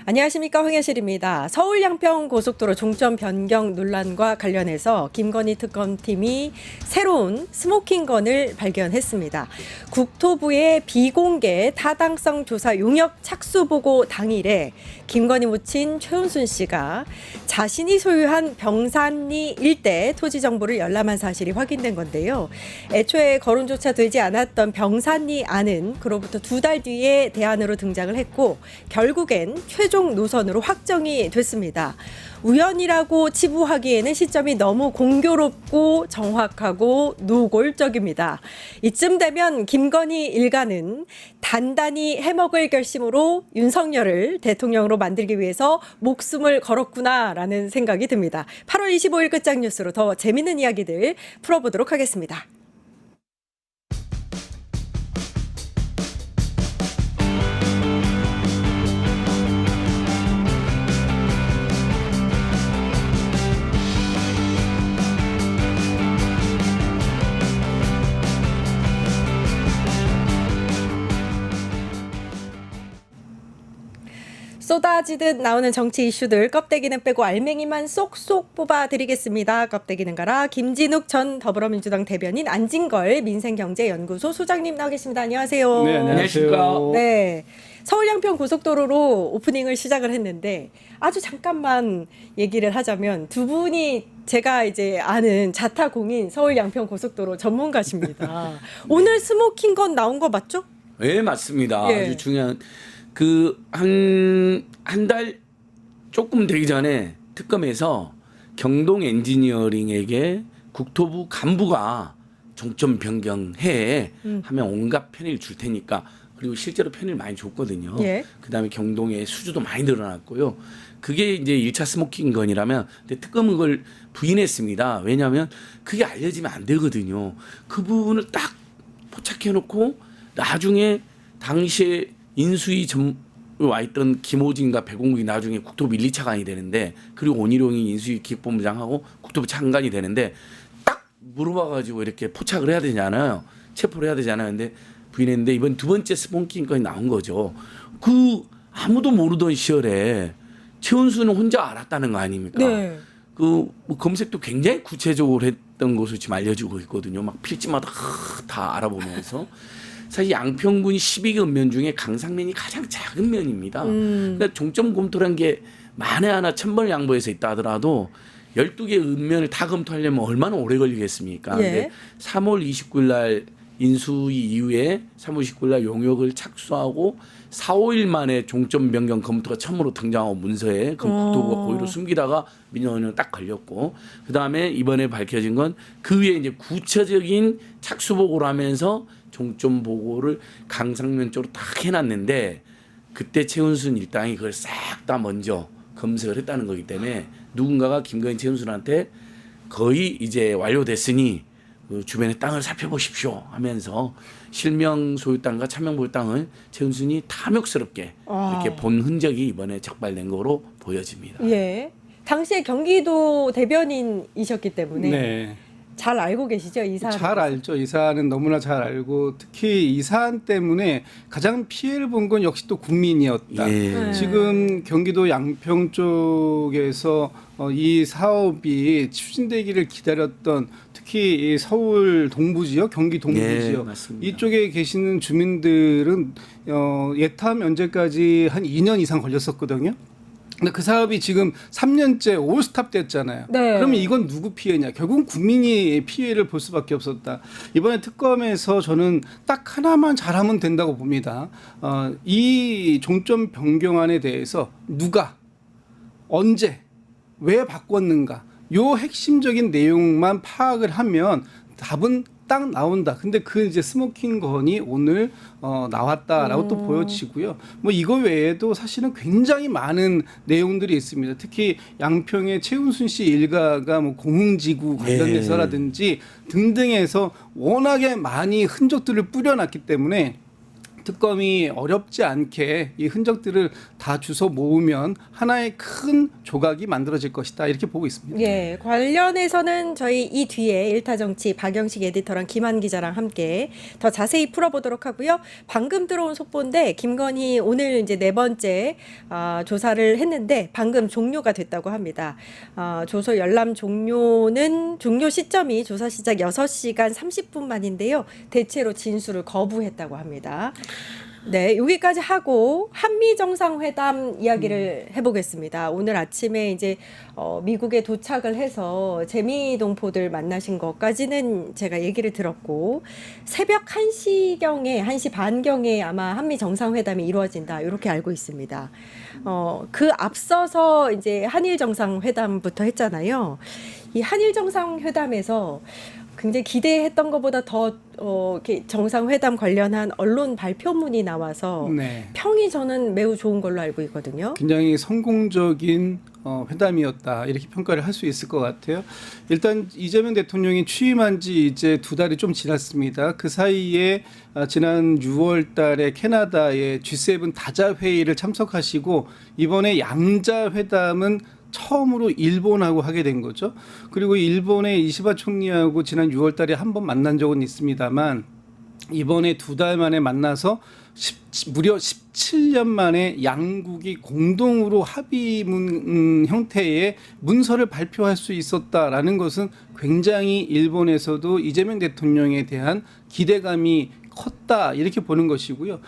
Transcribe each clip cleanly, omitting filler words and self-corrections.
안녕하십니까, 황혜실입니다. 서울 양평 고속도로 종점 변경 논란과 관련해서 김건희 특검팀이 새로운 스모킹건을 발견했습니다. 국토부의 비공개 타당성 조사 용역 착수 보고 당일에 김건희 모친 최은순 씨가 자신이 소유한 병산리 일대 토지 정보를 열람한 사실이 확인된 건데요. 애초에 거론조차 되지 않았던 병산리 안은 그로부터 2달 뒤에 대안으로 등장을 했고 결국엔 최종 노선으로 확정이 됐습니다. 우연이라고 치부하기에는 시점이 너무 공교롭고 정확하고 노골적입니다. 이쯤 되면 김건희 일가는 단단히 해먹을 결심으로 윤석열을 대통령으로 만들기 위해서 목숨을 걸었구나라는 생각이 듭니다. 8월 25일 끝장 뉴스로 더 재밌는 이야기들 풀어보도록 하겠습니다. 쏟아지듯 나오는 정치 이슈들 껍데기는 빼고 알맹이만 쏙쏙 뽑아드리겠습니다. 껍데기는 가라. 김진욱 전 더불어민주당 대변인, 안진걸 민생경제연구소 소장님 나와 계십니다. 안녕하세요. 네, 안녕하십니까. 네, 서울 양평 고속도로로 오프닝을 시작을 했는데 아주 잠깐만 얘기를 하자면 두 분이 제가 이제 아는 자타공인 서울 양평 고속도로 전문가십니다. 오늘 스모킹건 나온 거 맞죠? 네, 맞습니다. 예. 아주 중요한 한 달 조금 되기 전에 특검에서 경동 엔지니어링에게 국토부 간부가 종점 변경해 하면 온갖 편의를 줄 테니까, 그리고 실제로 편의를 많이 줬거든요. 예. 그다음에 경동의 수주도 많이 늘어났고요. 그게 이제 1차 스모킹건이라면, 근데 특검은 그걸 부인했습니다. 왜냐하면 그게 알려지면 안 되거든요. 그 부분을 딱 포착해놓고 나중에 당시에 인수위 와 있던 김호진과 백운국이 나중에 국토부 1, 2차관이 되는데, 그리고 온희룡이 인수위 기획본부장하고 국토부 차관이 되는데 딱 물어봐가지고 이렇게 포착을 해야 되잖아요. 체포를 해야 되잖아요. 근데 부인했는데 이번 두 번째 스모킹건이 나온 거죠. 그 아무도 모르던 시절에 최은수는 혼자 알았다는 거 아닙니까? 네. 뭐 검색도 굉장히 구체적으로 했던 것으로 지금 알려지고 있거든요. 막 필지마다 다 알아보면서. 사실 양평군이 12개 읍면 중에 강상면이 가장 작은 면입니다. 그러니까 종점 검토란 게 만에 하나 1000번을 양보해서 있다 하더라도 12개 읍면을 다 검토하려면 얼마나 오래 걸리겠습니까? 예. 근데 3월 29일 날 인수위 이후에 3월 29일 날 용역을 착수하고 4, 5일 만에 종점 변경 검토가 처음으로 등장하고 문서에 국토부가 고의로 숨기다가 민원은 딱 걸렸고, 그다음에 이번에 밝혀진 건 그 위에 이제 구체적인 착수 보고를 하면서 종점 보고를 강상면 쪽으로 딱 해놨는데, 그때 최은순 일당이 그걸 싹 다 먼저 검색을 했다는 거기 때문에 누군가가 김건희 최은순한테 거의 이제 완료됐으니 그 주변의 땅을 살펴보십시오 하면서 실명 소유 땅과 차명 보유 땅을 최은순이 탐욕스럽게 이렇게 본 흔적이 이번에 적발된 거로 보여집니다. 예. 당시에 경기도 대변인이셨기 때문에 네. 잘 알고 계시죠, 이 사안? 잘 알죠. 이 사안은 너무나 잘 알고, 특히 이 사안 때문에 가장 피해를 본 건 역시 또 국민이었다. 예. 지금 경기도 양평 쪽에서 이 사업이 추진되기를 기다렸던, 특히 이 서울 동부 지역, 경기 동부 네, 지역 맞습니다. 이쪽에 계시는 주민들은 예탐 연재까지 한 2년 이상 걸렸었거든요. 근데 그 사업이 지금 3년째 올스탑 됐잖아요. 네. 그러면 이건 누구 피해냐? 결국은 국민이 피해를 볼 수밖에 없었다. 이번에 특검에서 저는 딱 하나만 잘하면 된다고 봅니다. 이 종점 변경안에 대해서 누가, 언제, 왜 바꿨는가? 요 핵심적인 내용만 파악을 하면 답은 딱 나온다. 근데 그 이제 스모킹건이 오늘 나왔다라고 또 보여지고요. 뭐 이거 외에도 사실은 굉장히 많은 내용들이 있습니다. 특히 양평의 최은순 씨 일가가 뭐 공흥지구 관련해서라든지 등등해서 워낙에 많이 흔적들을 뿌려놨기 때문에 특검이 어렵지 않게 이 흔적들을 다 주워 모으면 하나의 큰 조각이 만들어질 것이다 이렇게 보고 있습니다. 예, 관련해서는 저희 이 뒤에 일타정치 박영식 에디터랑 김한 기자랑 함께 더 자세히 풀어보도록 하고요. 방금 들어온 속보인데 김건희 오늘 이제 네 번째 조사를 했는데 방금 종료가 됐다고 합니다. 조서 열람 종료 시점이 조사 시작 6시간 30분 만인데요. 대체로 진술을 거부했다고 합니다. 네, 여기까지 하고 한미 정상회담 이야기를 해보겠습니다. 오늘 아침에 이제 미국에 도착을 해서 재미 동포들 만나신 것까지는 제가 얘기를 들었고 새벽 1시경에 1시 반경에 아마 한미 정상회담이 이루어진다 이렇게 알고 있습니다. 그 앞서서 이제 한일 정상회담부터 했잖아요. 이 한일 정상회담에서 굉장히 기대했던 것보다 더 이렇게 정상회담 관련한 언론 발표문이 나와서 네. 평이 저는 매우 좋은 걸로 알고 있거든요. 굉장히 성공적인 회담이었다 이렇게 평가를 할 수 있을 것 같아요. 일단 이재명 대통령이 취임한 지 이제 2달이 좀 지났습니다. 그 사이에 지난 6월 달에 캐나다의 G7 다자 회의를 참석하시고 이번에 양자 회담은 처음으로 일본하고 하게 된 거죠. 그리고 일본의 이시바 총리하고 지난 6월 달에 한 번 만난 적은 있습니다만 이번에 2달 만에 만나서 무려 17년 만에 양국이 공동으로 합의문 형태의 문서를 발표할 수 있었다라는 것은 굉장히 일본에서도 이재명 대통령에 대한 기대감이 컸다 이렇게 보는 것이고요.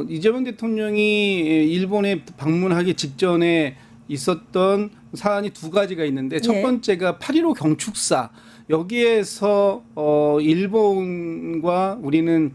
이재명 대통령이 일본에 방문하기 직전에 있었던 사안이 두 가지가 있는데 첫 번째가 8.15 경축사 여기에서 일본과 우리는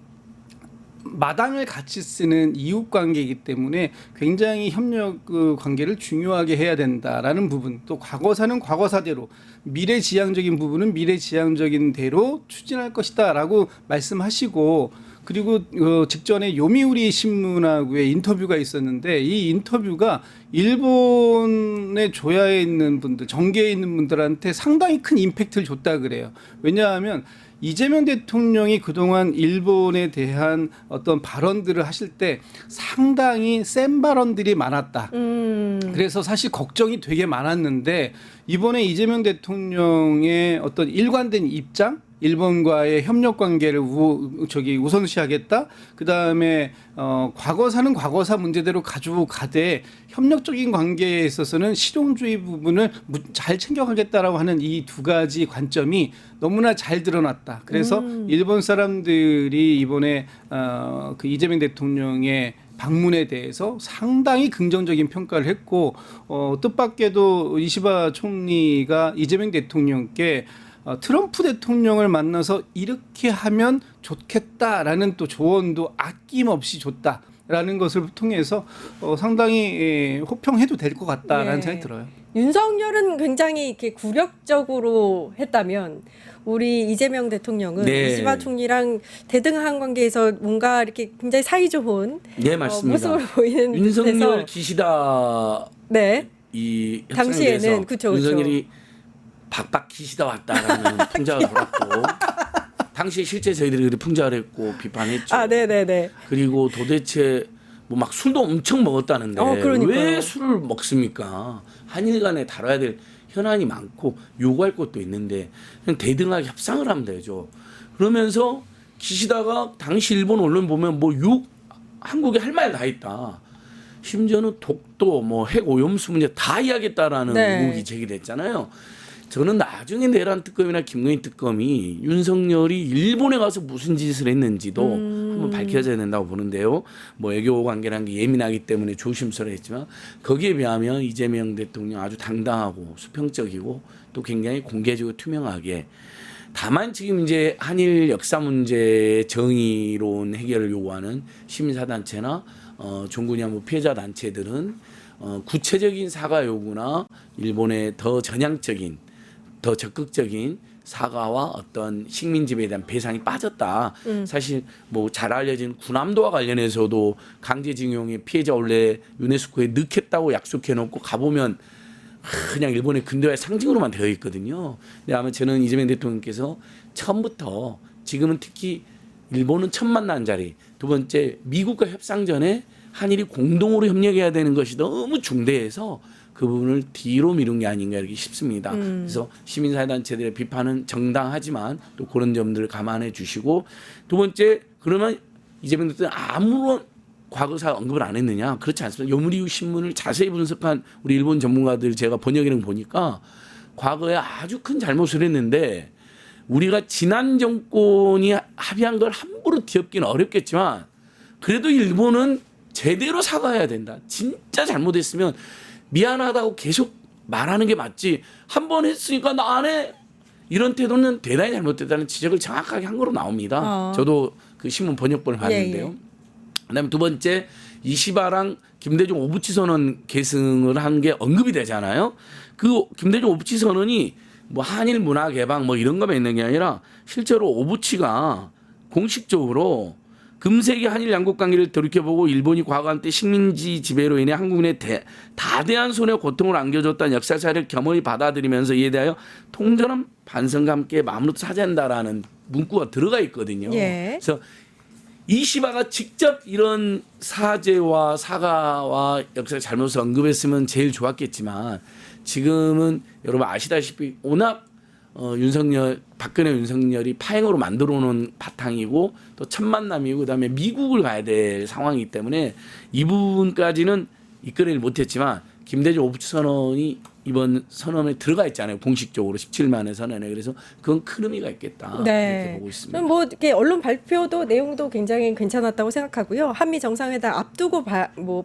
마당을 같이 쓰는 이웃 관계이기 때문에 굉장히 협력 관계를 중요하게 해야 된다라는 부분 또 과거사는 과거사대로 미래지향적인 부분은 미래지향적인 대로 추진할 것이다라고 말씀하시고 그리고 직전에 요미우리 신문하고의 인터뷰가 있었는데 이 인터뷰가 일본의 조야에 있는 분들, 정계에 있는 분들한테 상당히 큰 임팩트를 줬다 그래요. 왜냐하면 이재명 대통령이 그동안 일본에 대한 어떤 발언들을 하실 때 상당히 센 발언들이 많았다. 그래서 사실 걱정이 되게 많았는데 이번에 이재명 대통령의 어떤 일관된 입장 일본과의 협력 관계를 우선시하겠다. 그 다음에 과거사는 과거사 문제대로 가지고 가되 협력적인 관계에 있어서는 실용주의 부분을 잘 챙겨가겠다라고 하는 이 두 가지 관점이 너무나 잘 드러났다. 그래서 일본 사람들이 이번에 그 이재명 대통령의 방문에 대해서 상당히 긍정적인 평가를 했고 뜻밖에도 이시바 총리가 이재명 대통령께 트럼프 대통령을 만나서 이렇게 하면 좋겠다라는 또 조언도 아낌없이 줬다라는 것을 통해서 상당히 호평해도 될 것 같다라는 생각이 들어요. 윤석열은 굉장히 이렇게 굴욕적으로 했다면 우리 이재명 대통령은 이시바 총리랑 대등한 관계에서 뭔가 이렇게 굉장히 사이좋은 모습을 보이는 윤석열 듯해서 기시다 이 당시에는 그쵸. 윤석열이 박박 기시다 왔다라는 풍자가 돌았고 당시에 실제 저희들이 풍자를 했고 비판했죠. 네네네. 그리고 도대체 뭐 막 술도 엄청 먹었다는데 왜 술을 먹습니까? 한일 간에 다뤄야 될 현안이 많고 요구할 것도 있는데 그냥 대등하게 협상을 하면 되죠. 그러면서 기시다가 당시 일본 언론 보면 뭐 한국에 할 말 다 있다. 심지어는 독도 뭐 핵 오염수 문제 다 이야기했다라는 의혹이 제기됐잖아요. 저는 나중에 내란 특검이나 김건희 특검이 윤석열이 일본에 가서 무슨 짓을 했는지도 한번 밝혀져야 된다고 보는데요. 뭐 외교 관계라는 게 예민하기 때문에 조심스러웠지만 거기에 비하면 이재명 대통령 아주 당당하고 수평적이고 또 굉장히 공개적이고 투명하게 다만 지금 이제 한일 역사 문제 정의로운 해결을 요구하는 시민사단체나 종군위안부 피해자 단체들은 구체적인 사과 요구나 일본의 더 전향적인 더 적극적인 사과와 어떤 식민지배에 대한 배상이 빠졌다. 사실 뭐 잘 알려진 군함도와 관련해서도 강제징용의 피해자 원래 유네스코에 넣겠다고 약속해놓고 가보면 그냥 일본의 근대화의 상징으로만 되어 있거든요. 근데 아마 저는 이재명 대통령께서 처음부터 지금은 특히 일본은 첫 만난 자리 두 번째 미국과 협상 전에 한일이 공동으로 협력해야 되는 것이 너무 중대해서 그 부분을 뒤로 미룬 게 아닌가 이렇게 싶습니다. 그래서 시민사회단체들의 비판은 정당하지만 또 그런 점들을 감안해 주시고 두 번째 그러면 이재명 대통령 아무런 과거사 언급을 안 했느냐? 그렇지 않습니다. 요미우리 신문을 자세히 분석한 우리 일본 전문가들 제가 번역이랑 보니까 과거에 아주 큰 잘못을 했는데 우리가 지난 정권이 합의한 걸 함부로 뒤엎기는 어렵겠지만 그래도 일본은 제대로 사과해야 된다. 진짜 잘못했으면 미안하다고 계속 말하는 게 맞지. 한 번 했으니까 나 안 해. 이런 태도는 대단히 잘못됐다는 지적을 정확하게 한 거로 나옵니다. 저도 그 신문 번역본을 봤는데요. 예, 예. 그다음에 두 번째 이시바랑 김대중 오부치 선언 계승을 한 게 언급이 되잖아요. 그 김대중 오부치 선언이 뭐 한일 문화 개방 뭐 이런 거만 있는 게 아니라 실제로 오부치가 공식적으로 금세기 한일 양국 관계를 돌이켜보고 일본이 과거한 때 식민지 지배로 인해 한국인의 다대한 손해와 고통을 안겨줬다는 역사사를 겸허히 받아들이면서 이에 대하여 통전한 반성과 함께 마음으로 사죄한다라는 문구가 들어가 있거든요. 예. 그래서 이시바가 직접 이런 사죄와 사과와 역사의 잘못을 언급했으면 제일 좋았겠지만 지금은 여러분 아시다시피 워낙 박근혜 윤석열이 파행으로 만들어 놓은 바탕이고 또 첫 만남이고 그다음에 미국을 가야 될 상황이기 때문에 이 부분까지는 이끌어내지 못했지만 김대중 오부치 선언이 이번 선언에 들어가 있잖아요. 공식적으로 17만의 선언에. 그래서 그건 큰 의미가 있겠다. 이렇게 보고 있습니다. 뭐 이렇게 언론 발표도 내용도 굉장히 괜찮았다고 생각하고요. 한미 정상회담 앞두고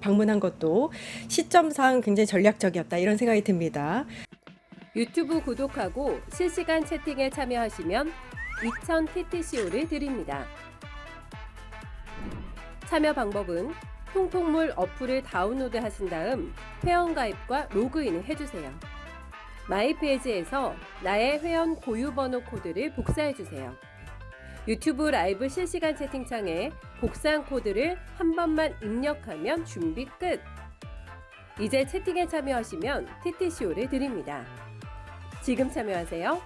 방문한 것도 시점상 굉장히 전략적이었다 이런 생각이 듭니다. 유튜브 구독하고 실시간 채팅에 참여하시면 2000 TTCO를 드립니다. 참여 방법은 통통물 어플을 다운로드 하신 다음 회원가입과 로그인을 해주세요. 마이페이지에서 나의 회원 고유번호 코드를 복사해주세요. 유튜브 라이브 실시간 채팅창에 복사한 코드를 한 번만 입력하면 준비 끝! 이제 채팅에 참여하시면 TTCO를 드립니다. 지금 참여하세요.